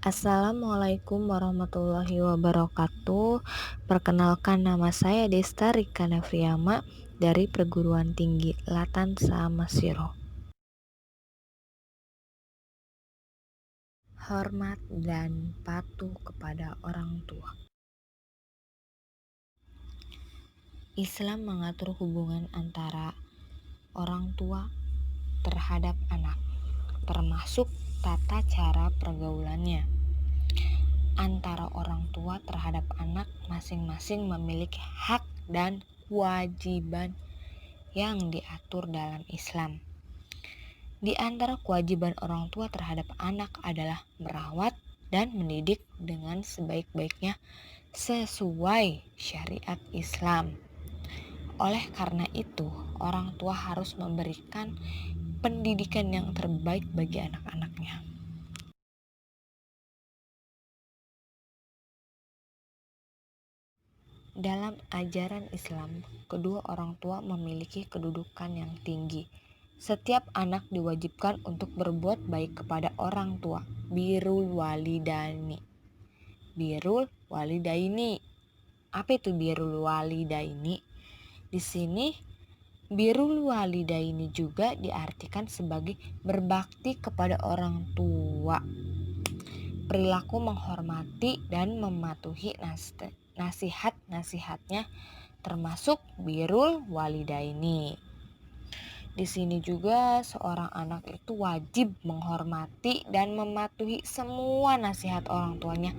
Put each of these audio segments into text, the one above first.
Assalamualaikum warahmatullahi wabarakatuh. Perkenalkan, nama saya Desta Rika Nafriama dari Perguruan Tinggi Latansa Masiro. Hormat dan patuh kepada orang tua. Islam mengatur hubungan antara orang tua terhadap anak, termasuk tata cara pergaulannya. Antara orang tua terhadap anak masing-masing memiliki hak dan kewajiban yang diatur dalam Islam. Di antara kewajiban orang tua terhadap anak adalah merawat dan mendidik dengan sebaik-baiknya sesuai syariat Islam. Oleh karena itu, orang tua harus memberikan pendidikan yang terbaik bagi anak-anaknya. Dalam ajaran Islam, kedua orang tua memiliki kedudukan yang tinggi. Setiap anak diwajibkan untuk berbuat baik kepada orang tua. Birrul walidaini. Birrul walidaini. Apa itu birrul walidaini? Di sini birrul walidaini juga diartikan sebagai berbakti kepada orang tua. Perilaku menghormati dan mematuhi nasihat-nasihatnya termasuk birrul walidaini. Di sini juga seorang anak itu wajib menghormati dan mematuhi semua nasihat orang tuanya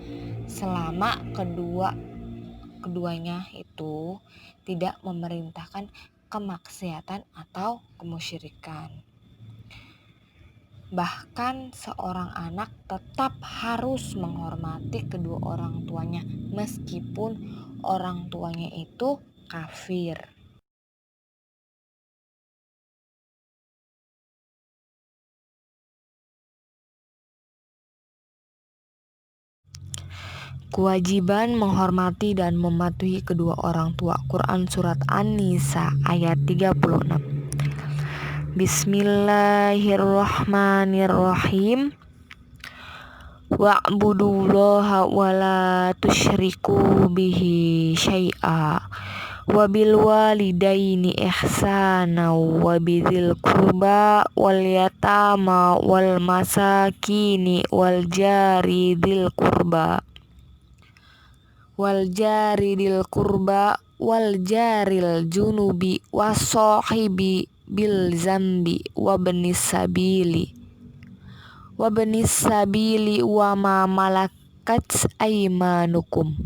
selama keduanya itu tidak memerintahkan kemaksiatan atau kemusyrikan. Bahkan seorang anak tetap harus menghormati kedua orang tuanya meskipun orang tuanya itu kafir. Kewajiban menghormati dan mematuhi kedua orang tua. Quran Surat An-Nisa ayat 36. Bismillahirrahmanirrahim. Wa'budullaha wa la tusyriku bihi syai'a wa bil walidaini ihsana wa bidzil qurba wal yatama wal masakini wal jari dzil qurba wal jaril junubi wasohibi bil zambi wabnis sabili wa ma malakat aymanukum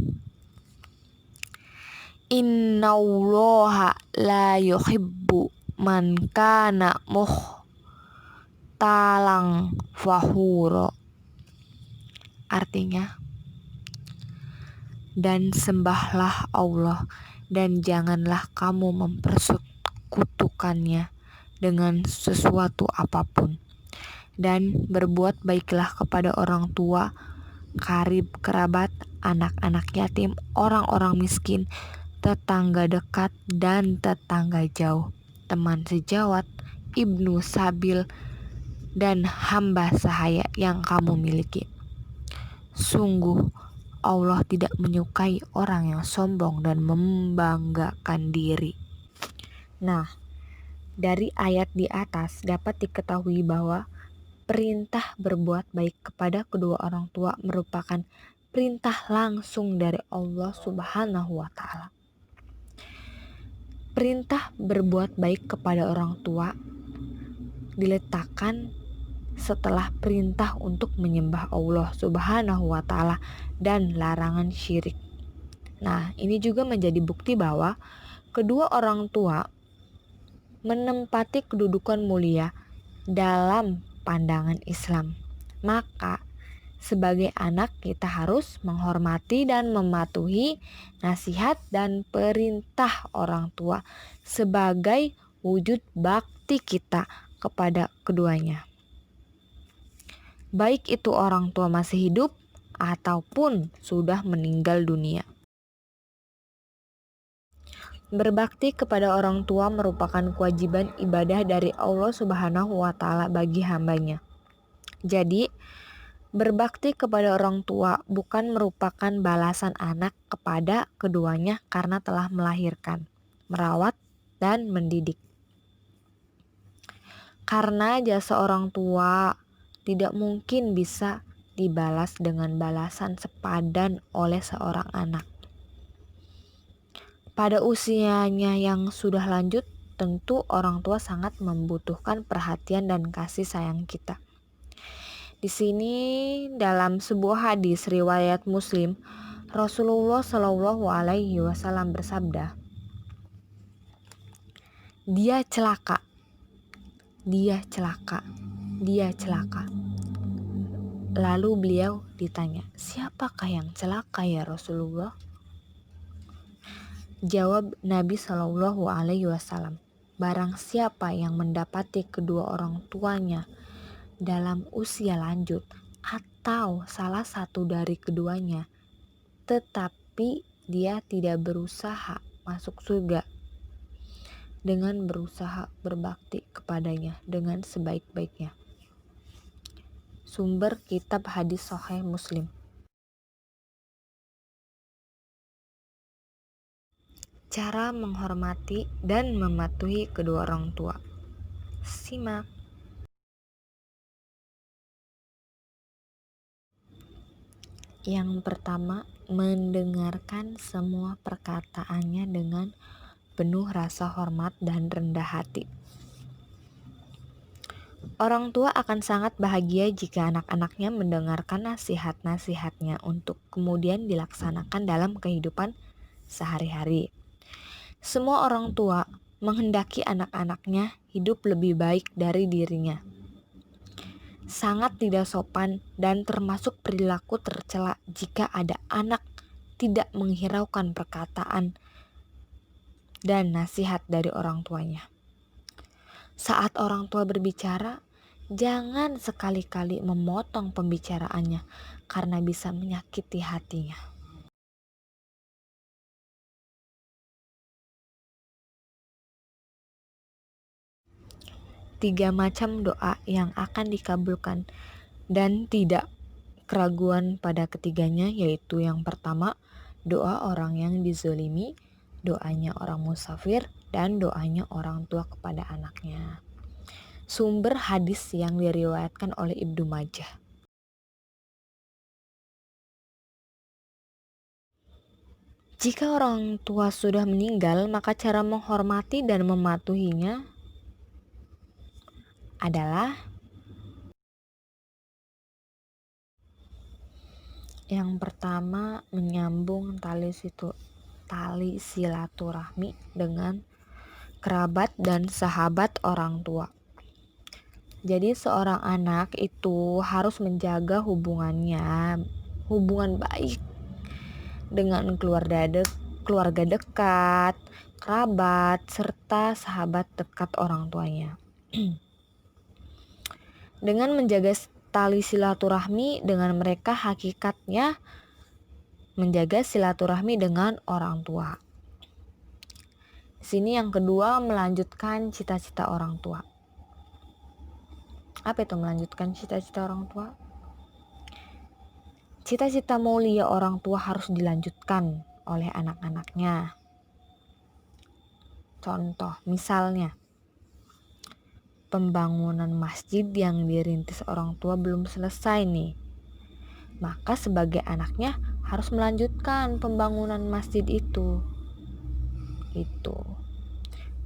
innallaha la yuhibbu man kana mukhtalang fakhura. Artinya, dan sembahlah Allah dan janganlah kamu mempersekutukannya dengan sesuatu apapun, dan berbuat baiklah kepada orang tua, karib kerabat, anak-anak yatim, orang-orang miskin, tetangga dekat dan tetangga jauh, teman sejawat, ibnu sabil, dan hamba sahaya yang kamu miliki. Sungguh Allah tidak menyukai orang yang sombong dan membanggakan diri. Nah, dari ayat di atas dapat diketahui bahwa perintah berbuat baik kepada kedua orang tua merupakan perintah langsung dari Allah Subhanahu wa Ta'ala. Perintah berbuat baik kepada orang tua diletakkan setelah perintah untuk menyembah Allah Subhanahu wa Ta'ala dan larangan syirik. Nah, ini juga menjadi bukti bahwa kedua orang tua menempati kedudukan mulia dalam pandangan Islam. Maka sebagai anak kita harus menghormati dan mematuhi nasihat dan perintah orang tua sebagai wujud bakti kita kepada keduanya, baik itu orang tua masih hidup ataupun sudah meninggal dunia. Berbakti kepada orang tua merupakan kewajiban ibadah dari Allah Subhanahu wa Ta'ala bagi hambanya. Jadi, Berbakti kepada orang tua bukan merupakan balasan anak kepada keduanya karena telah melahirkan, merawat, dan mendidik. Karena jasa orang tua tidak mungkin bisa dibalas dengan balasan sepadan oleh seorang anak. Pada usianya yang sudah lanjut, tentu orang tua sangat membutuhkan perhatian dan kasih sayang kita. Di sini dalam sebuah hadis riwayat Muslim, Rasulullah Shallallahu Alaihi Wasallam bersabda, "Dia celaka, dia celaka, dia celaka." Lalu beliau ditanya, "Siapakah yang celaka ya Rasulullah?" Jawab Nabi Shallallahu Alaihi Wasallam, "Barang siapa yang mendapati kedua orang tuanya dalam usia lanjut atau salah satu dari keduanya, tetapi dia tidak berusaha masuk surga dengan berusaha berbakti kepadanya dengan sebaik-baiknya." Sumber kitab hadis Sahih Muslim. Cara menghormati dan mematuhi kedua orang tua. Simak. Yang pertama, mendengarkan semua perkataannya dengan penuh rasa hormat dan rendah hati. Orang tua akan sangat bahagia jika anak-anaknya mendengarkan nasihat-nasihatnya untuk kemudian dilaksanakan dalam kehidupan sehari-hari. Semua orang tua menghendaki anak-anaknya hidup lebih baik dari dirinya. Sangat tidak sopan dan termasuk perilaku tercela jika ada anak tidak menghiraukan perkataan dan nasihat dari orang tuanya. Saat orang tua berbicara, jangan sekali-kali memotong pembicaraannya karena bisa menyakiti hatinya. Tiga macam doa yang akan dikabulkan dan tidak keraguan pada ketiganya, yaitu yang pertama, doa orang yang dizolimi, doanya orang musafir, dan doanya orang tua kepada anaknya. Sumber hadis yang diriwayatkan oleh Ibnu Majah. Jika orang tua sudah meninggal, maka cara menghormati dan mematuhinya adalah yang pertama, menyambung tali silaturahmi dengan kerabat dan sahabat orang tua. Jadi seorang anak itu harus menjaga hubungan baik dengan keluarga dekat, kerabat, serta sahabat dekat orang tuanya. Dengan menjaga tali silaturahmi dengan mereka, hakikatnya menjaga silaturahmi dengan orang tua. Sini yang kedua, melanjutkan cita-cita orang tua. Apa itu melanjutkan cita-cita orang tua? Cita-cita mulia orang tua harus dilanjutkan oleh anak-anaknya. Contoh, misalnya pembangunan masjid yang dirintis orang tua belum selesai nih. Maka sebagai anaknya harus melanjutkan pembangunan masjid itu.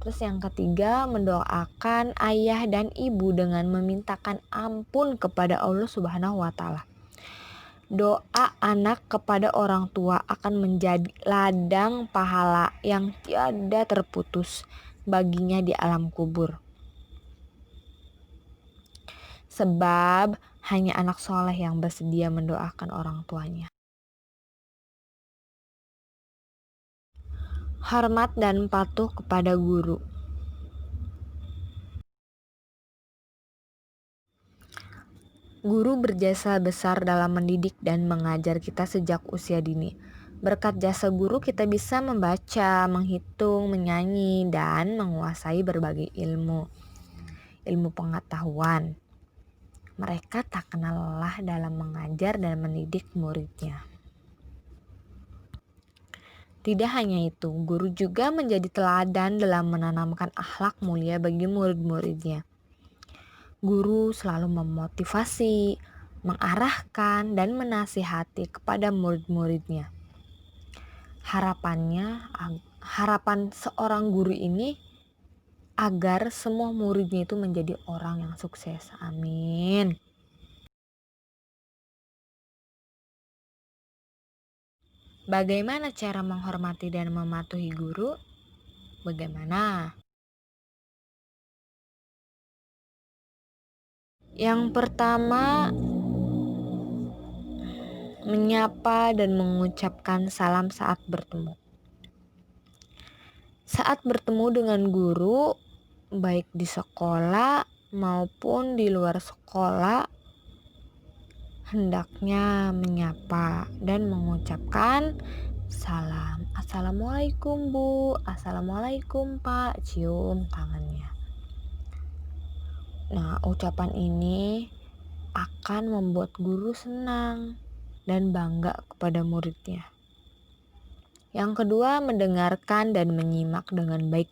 Terus yang ketiga, mendoakan ayah dan ibu dengan memintakan ampun kepada Allah Subhanahu wa Ta'ala. Doa anak kepada orang tua akan menjadi ladang pahala yang tiada terputus baginya di alam kubur. Sebab hanya anak soleh yang bersedia mendoakan orang tuanya. Hormat dan patuh kepada guru. Guru berjasa besar dalam mendidik dan mengajar kita sejak usia dini. Berkat jasa guru kita bisa membaca, menghitung, menyanyi, dan menguasai berbagai ilmu pengetahuan. Mereka tak kenal lelah dalam mengajar dan mendidik muridnya. Tidak hanya itu, guru juga menjadi teladan dalam menanamkan akhlak mulia bagi murid-muridnya. Guru selalu memotivasi, mengarahkan, dan menasihati kepada murid-muridnya. Harapan seorang guru ini agar semua muridnya itu menjadi orang yang sukses. Amin. Bagaimana cara menghormati dan mematuhi guru? Bagaimana? Yang pertama, menyapa dan mengucapkan salam saat bertemu. Saat bertemu dengan guru, baik di sekolah maupun di luar sekolah, hendaknya menyapa dan mengucapkan salam. Assalamualaikum Bu, Assalamualaikum Pak, cium tangannya. Nah, ucapan ini akan membuat guru senang dan bangga kepada muridnya. Yang kedua, mendengarkan dan menyimak dengan baik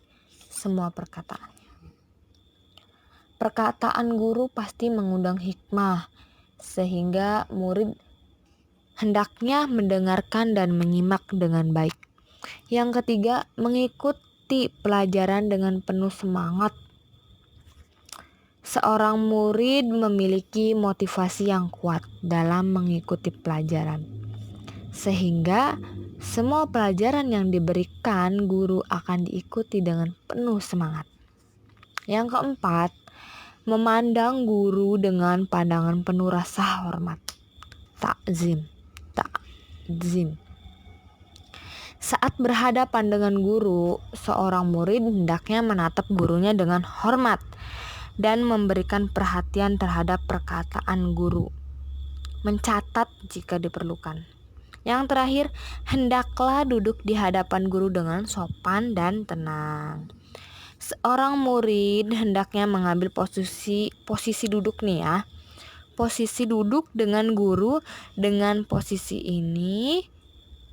semua perkataannya. Perkataan guru pasti mengundang hikmah, sehingga murid hendaknya mendengarkan dan menyimak dengan baik. Yang ketiga, mengikuti pelajaran dengan penuh semangat. Seorang murid memiliki motivasi yang kuat dalam mengikuti pelajaran, sehingga semua pelajaran yang diberikan guru akan diikuti dengan penuh semangat. Yang keempat, memandang guru dengan pandangan penuh rasa hormat. Takzim. Saat berhadapan dengan guru, seorang murid hendaknya menatap gurunya dengan hormat dan memberikan perhatian terhadap perkataan guru. Mencatat jika diperlukan. Yang terakhir, hendaklah duduk di hadapan guru dengan sopan dan tenang. Seorang murid hendaknya mengambil posisi duduk nih ya. Posisi duduk dengan guru. Dengan posisi ini,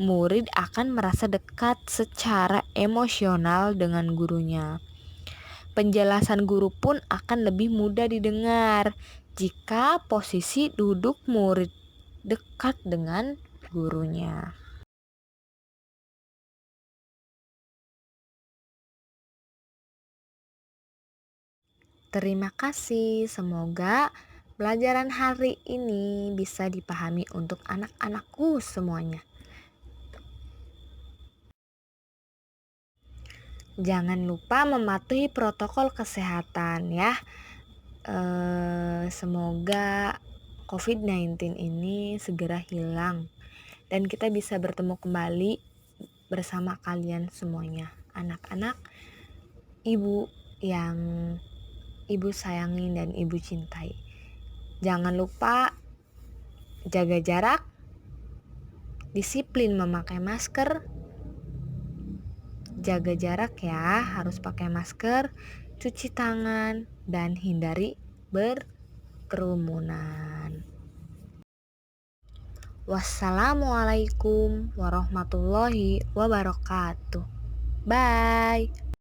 murid akan merasa dekat secara emosional dengan gurunya. Penjelasan guru pun akan lebih mudah didengar jika posisi duduk murid dekat dengan gurunya. Terima kasih, semoga pelajaran hari ini bisa dipahami untuk anak-anakku semuanya. Jangan lupa mematuhi protokol kesehatan ya. Semoga COVID-19 ini segera hilang dan kita bisa bertemu kembali bersama kalian semuanya, anak-anak ibu yang ibu sayangi dan ibu cintai. Jangan lupa jaga jarak, disiplin memakai masker, jaga jarak ya, harus pakai masker, cuci tangan, dan hindari berkerumunan. Wassalamualaikum warahmatullahi wabarakatuh. Bye.